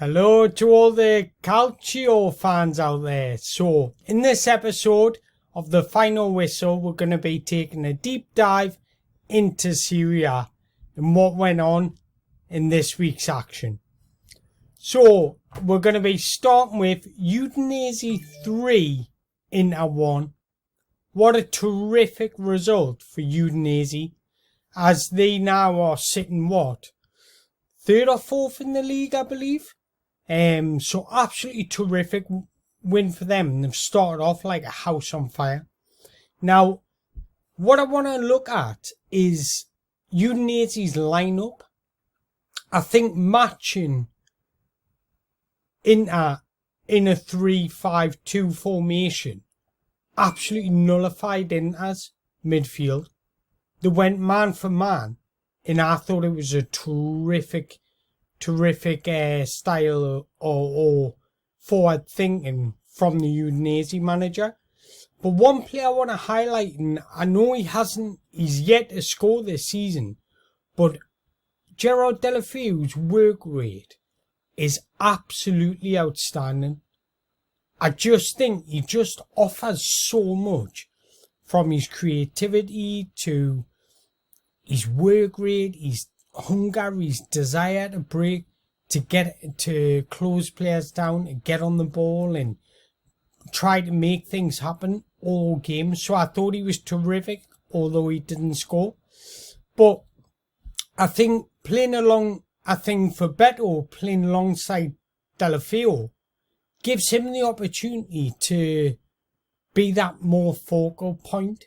Hello to all the Calcio fans out there. So, in this episode of the Final Whistle, we're going to be taking a deep dive into Serie A and what went on in this week's action. So, we're going to be starting with Udinese 3 Inter 1. What a terrific result for Udinese, as they now are sitting, third or fourth in the league, I believe. So absolutely terrific win for them. They've started off like a house on fire. Now, what I want to look at is Udinese's lineup. I think matching Inter in a 3-5-2 formation absolutely nullified Inter's midfield. They went man for man, and I thought it was a terrific style or forward thinking from the Udinese manager. But one player I want to highlight, and I know he's yet to score this season, but Gerard Deulofeu's work rate is absolutely outstanding. I just think he just offers so much, from his creativity to his work rate, his hunger, his desire to break, to close players down, to get on the ball and try to make things happen all game. So I thought he was terrific, although he didn't score. But I think for Beto playing alongside Deulofeu gives him the opportunity to be that more focal point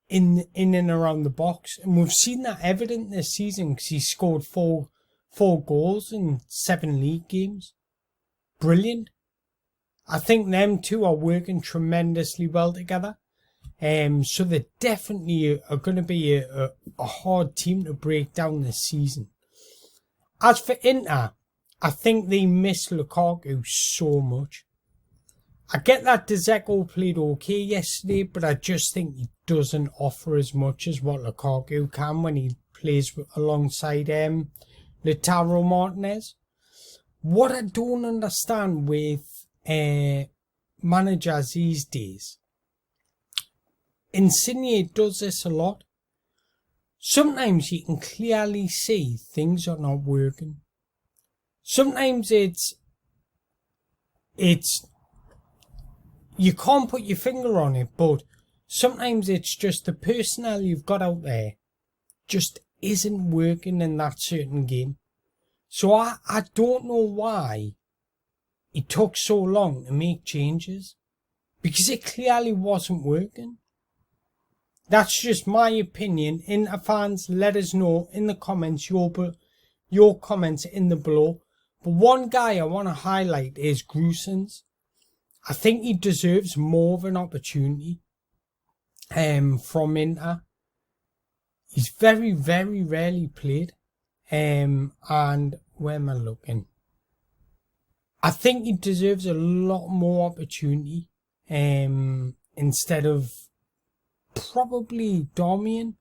in and around the box, and we've seen that evident this season because he scored four goals in 7 league games. Brilliant. I think them two are working tremendously well together. So they definitely are going to be a hard team to break down this season. As for Inter, I think they miss Lukaku so much. I get that De Zeko played okay yesterday, but I just think he doesn't offer as much as what Lukaku can when he plays alongside Lautaro Martinez. What I don't understand with managers these days, Insigne does this a lot. Sometimes you can clearly see things are not working. Sometimes it's you can't put your finger on it, but sometimes it's just the personnel you've got out there just isn't working in that certain game. So I don't know why it took so long to make changes, because it clearly wasn't working. That's just my opinion. Inter fans, let us know in the comments, your comments in the below. But one guy I want to highlight is Gruesens. I think he deserves more of an opportunity from Inter. He's very, very rarely played. And where am I looking? I think he deserves a lot more opportunity instead of probably Darmian.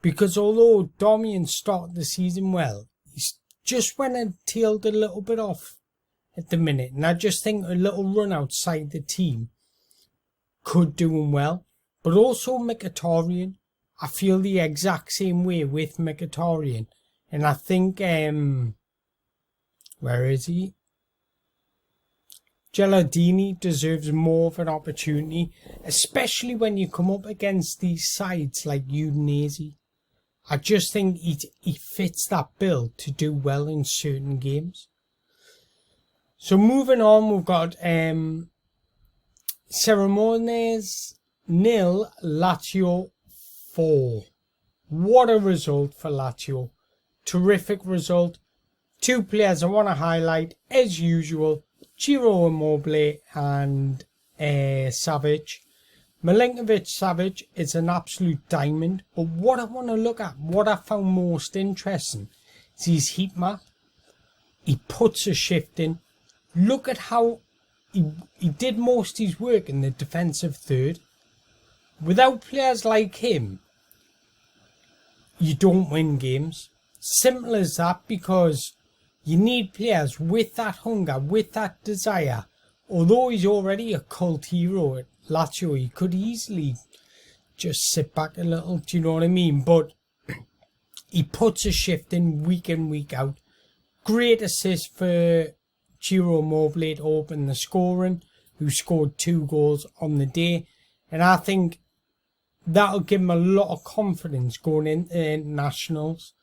Because although Darmian started the season well, he's just went and tailed a little bit off at the minute, and I just think a little run outside the team could do him well. But also Mkhitaryan, I feel the exact same way with Mkhitaryan, and I think where is he? Gilardini deserves more of an opportunity, especially when you come up against these sides like Udinese. I just think he fits that bill to do well in certain games. So moving on, we've got Cremonese 0, Lazio 4. What a result for Lazio. Terrific result. 2 players I want to highlight, as usual, Ciro Immobile and Savic. Milinkovic-Savic is an absolute diamond, but what I want to look at, what I found most interesting, is his heat map. He puts a shift in. Look at how he did most of his work in the defensive third. Without players like him, you don't win games. Simple as that, because You need players with that hunger, with that desire. Although he's already a cult hero at Lazio, he could easily just sit back a little, do you know what I mean? But he puts a shift in week out. Great assist for Ciro Immobile to open the scoring, who scored 2 goals on the day. And I think that'll give him a lot of confidence going into internationals,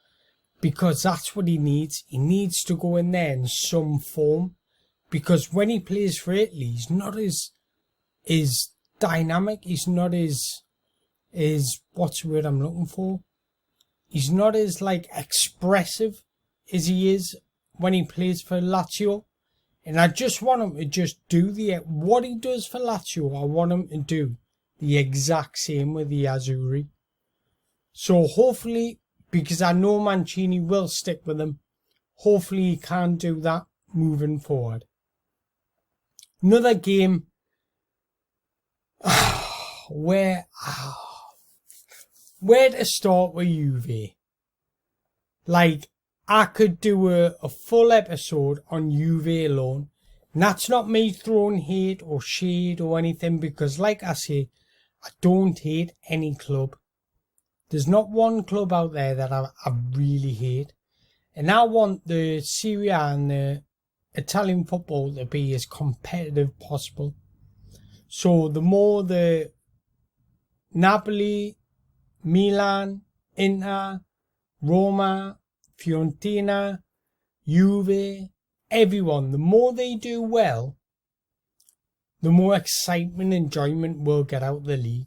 because that's what he needs. He needs to go in there in some form, because when he plays for Italy, he's not as dynamic. He's not as what's the word I'm looking for? He's not as expressive as he is when he plays for Lazio. And I just want him to just do what he does for Lazio. I want him to do the exact same with the Azzurri. So hopefully, because I know Mancini will stick with him, hopefully he can do that moving forward. Another game where to start with Juve. I could do a full episode on Juve alone. And that's not me throwing hate or shade or anything, because like I say, I don't hate any club. There's not one club out there that I really hate. And I want the Serie A and the Italian football to be as competitive possible. So the more the Napoli, Milan, Inter, Roma, Fiorentina, Juve, everyone, the more they do well, the more excitement and enjoyment we'll get out of the league.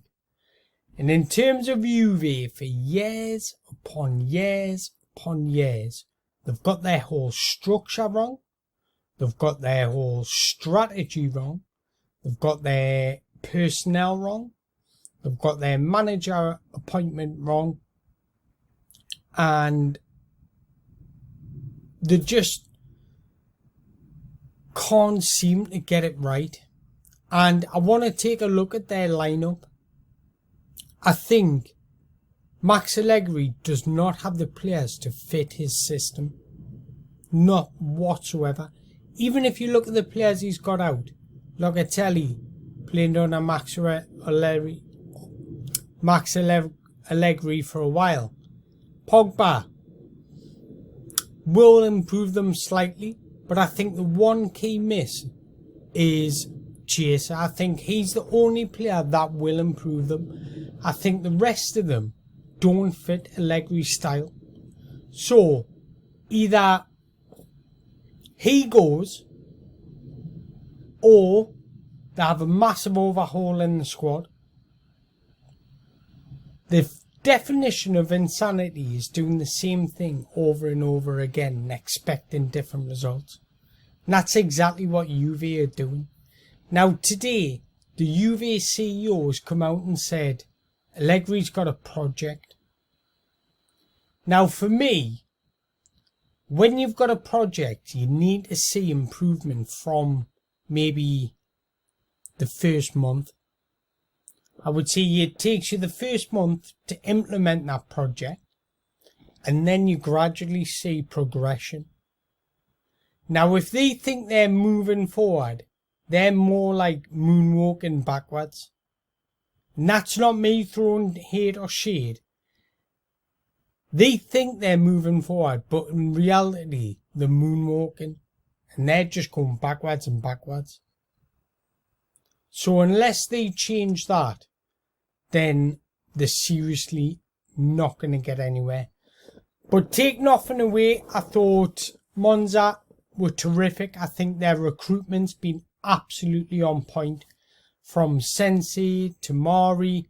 And in terms of Juve, for years upon years upon years, they've got their whole structure wrong. They've got their whole strategy wrong. They've got their personnel wrong. They've got their manager appointment wrong. And they just can't seem to get it right. And I want to take a look at their lineup. I think Max Allegri does not have the players to fit his system. Not whatsoever. Even if you look at the players he's got out, Locatelli playing under Max Allegri for a while. Pogba will improve them slightly, but I think the one key miss is Chase. I think he's the only player that will improve them. I think the rest of them don't fit Allegri's style. So either he goes, or they have a massive overhaul in the squad. The definition of insanity is doing the same thing over and over again and expecting different results. And that's exactly what Juve are doing. Now today, the Juve CEO has come out and said Allegri's got a project. Now for me, when you've got a project, you need to see improvement from maybe the first month. I would say it takes you the first month to implement that project, and then you gradually see progression. Now, if they think they're moving forward, they're more like moonwalking backwards. And that's not me throwing hate or shade. They think they're moving forward, but in reality, they're moonwalking. And they're just going backwards and backwards. So unless they change that, then they're seriously not going to get anywhere. But take nothing away, I thought Monza were terrific. I think their recruitment's been absolutely on point. From Sensi to Mari.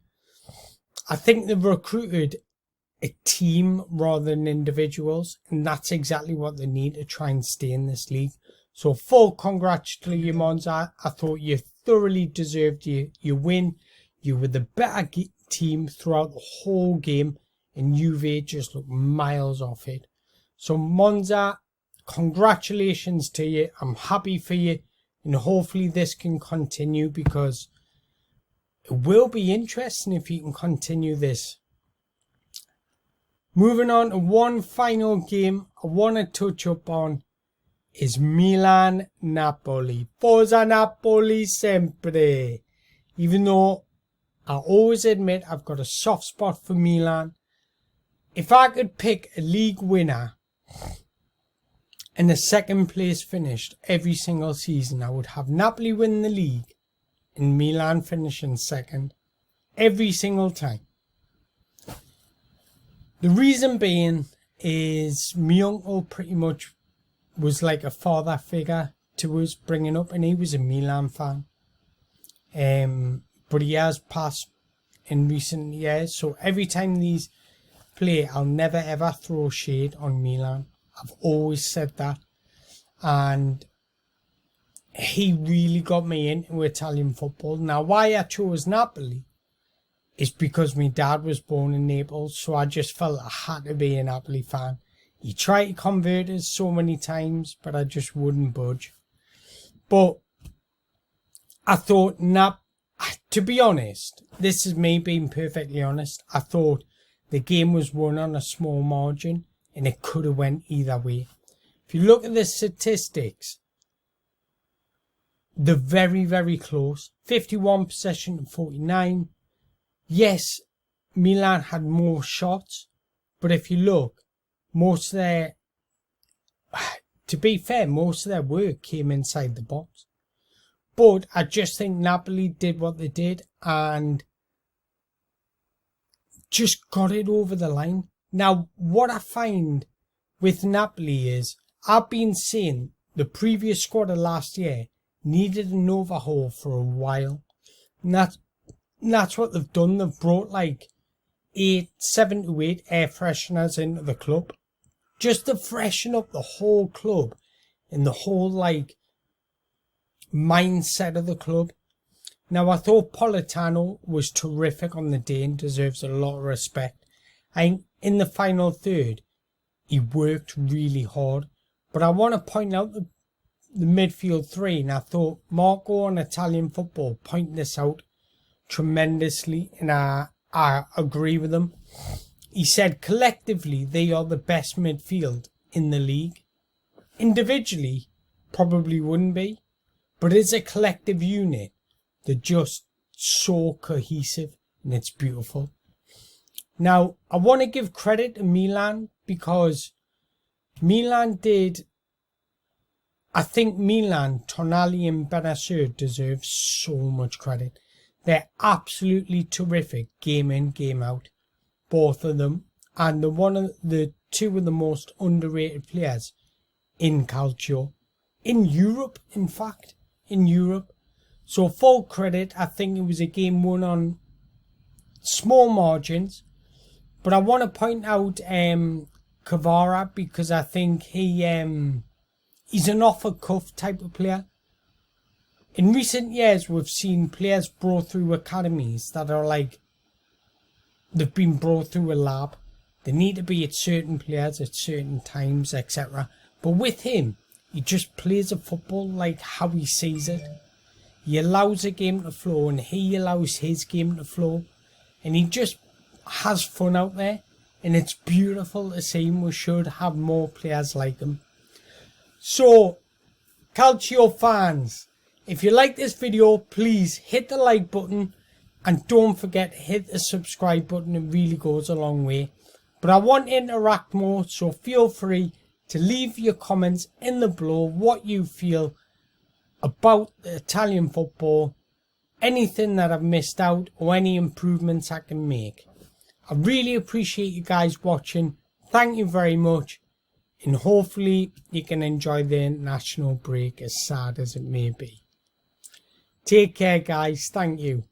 I think they've recruited a team rather than individuals. And that's exactly what they need to try and stay in this league. So full congrats to you, Monza. I thought you thoroughly deserved your win. You were the better team throughout the whole game. And Juve just looked miles off it. So Monza, congratulations to you. I'm happy for you. And hopefully this can continue, because it will be interesting if you can continue this. Moving on to one final game I want to touch up on. is Milan Napoli. Forza Napoli sempre. Even though I always admit I've got a soft spot for Milan, if I could pick a league winner and a second place finished every single season, I would have Napoli win the league and Milan finishing second every single time. The reason being is my uncle pretty much was like a father figure to us bringing up, and he was a Milan fan. But he has passed in recent years, so every time these play, I'll never ever throw shade on Milan. I've always said that, and he really got me into Italian football. Now, why I chose Napoli is because my dad was born in Naples, so I just felt I had to be a Napoli fan. He tried to convert us so many times, but I just wouldn't budge. But I thought, to be honest, this is me being perfectly honest, I thought the game was won on a small margin and it could have went either way. If you look at the statistics, they're very, very close. 51 possession to 49. Yes, Milan had more shots, but if you look, to be fair, most of their work came inside the box. But I just think Napoli did what they did and just got it over the line. Now, what I find with Napoli is, I've been saying the previous squad of last year needed an overhaul for a while. And that's what they've done. They've brought like 7 to 8 air fresheners into the club, just to freshen up the whole club and the whole like mindset of the club. Now, I thought Politano was terrific on the day and deserves a lot of respect. I think in the final third, he worked really hard. But I want to point out the midfield three, and I thought Marco on Italian Football pointed this out tremendously, and I agree with him. He said collectively they are the best midfield in the league. Individually, probably wouldn't be, but as a collective unit, they're just so cohesive and it's beautiful. Now, I want to give credit to Milan because Milan did, I think Milan, Tonali and Benacer deserve so much credit. They're absolutely terrific game in, game out. Both of them. And the two of the most underrated players in Calcio. In Europe, in fact. In Europe. So full credit. I think it was a game won on small margins. But I want to point out Kvara because I think he's an off-the-cuff type of player. In recent years, we've seen players brought through academies that are like, they've been brought through a lab. They need to be at certain players at certain times, etc. But with him, he just plays a football like how he sees it. He allows a game to flow and he allows his game to flow. And he just has fun out there. And it's beautiful to see him. We should have more players like him. So, Calcio fans, if you like this video, please hit the like button. And don't forget to hit the subscribe button. It really goes a long way. But I want to interact more, so feel free to leave your comments in the below what you feel about the Italian football, anything that I've missed out or any improvements I can make. I really appreciate you guys watching. Thank you very much. And hopefully you can enjoy the international break, as sad as it may be. Take care, guys. Thank you.